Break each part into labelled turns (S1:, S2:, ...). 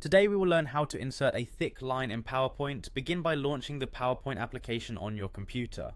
S1: Today we will learn how to insert a thick line in PowerPoint. Begin by launching the PowerPoint application on your computer.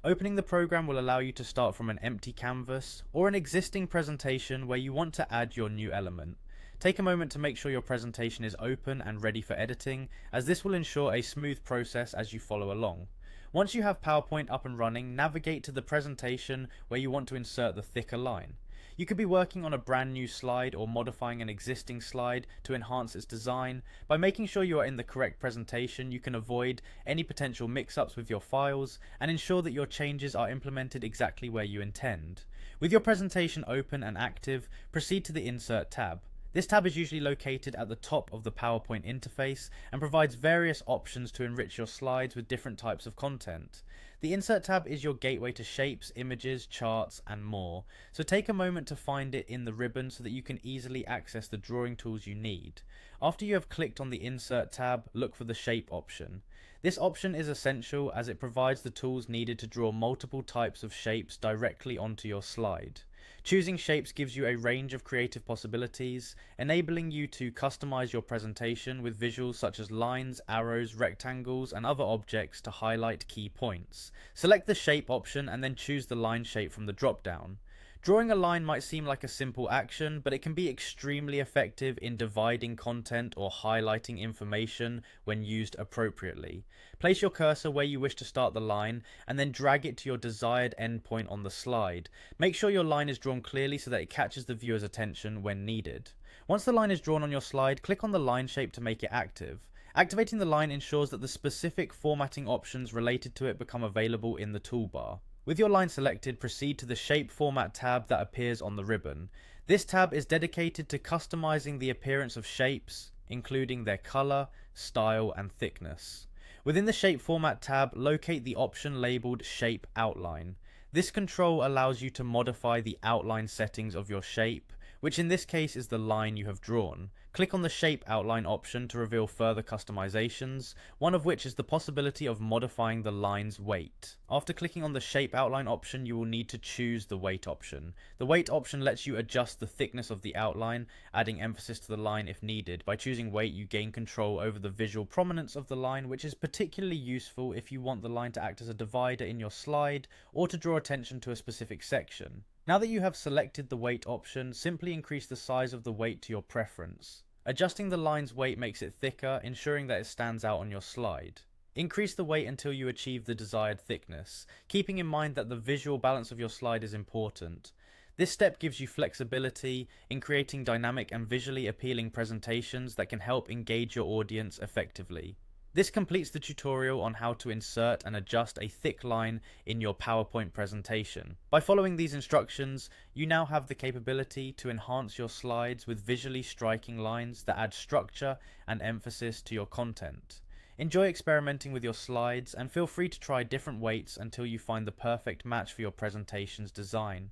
S1: Opening the program will allow you to start from an empty canvas or an existing presentation where you want to add your new element. Take a moment to make sure your presentation is open and ready for editing, as this will ensure a smooth process as you follow along. Once you have PowerPoint up and running, navigate to the presentation where you want to insert the thicker line. You could be working on a brand new slide or modifying an existing slide to enhance its design. By making sure you are in the correct presentation, you can avoid any potential mix-ups with your files and ensure that your changes are implemented exactly where you intend. With your presentation open and active, proceed to the Insert tab. This tab is usually located at the top of the PowerPoint interface and provides various options to enrich your slides with different types of content. The Insert tab is your gateway to shapes, images, charts, and more, so take a moment to find it in the ribbon so that you can easily access the drawing tools you need. After you have clicked on the Insert tab, look for the Shape option. This option is essential as it provides the tools needed to draw multiple types of shapes directly onto your slide. Choosing shapes gives you a range of creative possibilities, enabling you to customize your presentation with visuals such as lines, arrows, rectangles, and other objects to highlight key points. Select the shape option and then choose the line shape from the drop-down. Drawing a line might seem like a simple action, but it can be extremely effective in dividing content or highlighting information when used appropriately. Place your cursor where you wish to start the line and then drag it to your desired endpoint on the slide. Make sure your line is drawn clearly so that it catches the viewer's attention when needed. Once the line is drawn on your slide, click on the line shape to make it active. Activating the line ensures that the specific formatting options related to it become available in the toolbar. With your line selected, proceed to the Shape Format tab that appears on the ribbon. This tab is dedicated to customizing the appearance of shapes, including their color, style, and thickness. Within the Shape Format tab, locate the option labeled Shape Outline. This control allows you to modify the outline settings of your shape, which in this case is the line you have drawn. Click on the Shape Outline option to reveal further customizations, one of which is the possibility of modifying the line's weight. After clicking on the Shape Outline option, you will need to choose the Weight option. The Weight option lets you adjust the thickness of the outline, adding emphasis to the line if needed. By choosing Weight, you gain control over the visual prominence of the line, which is particularly useful if you want the line to act as a divider in your slide or to draw attention to a specific section. Now that you have selected the weight option, simply increase the size of the weight to your preference. Adjusting the line's weight makes it thicker, ensuring that it stands out on your slide. Increase the weight until you achieve the desired thickness, keeping in mind that the visual balance of your slide is important. This step gives you flexibility in creating dynamic and visually appealing presentations that can help engage your audience effectively. This completes the tutorial on how to insert and adjust a thick line in your PowerPoint presentation. By following these instructions, you now have the capability to enhance your slides with visually striking lines that add structure and emphasis to your content. Enjoy experimenting with your slides and feel free to try different weights until you find the perfect match for your presentation's design.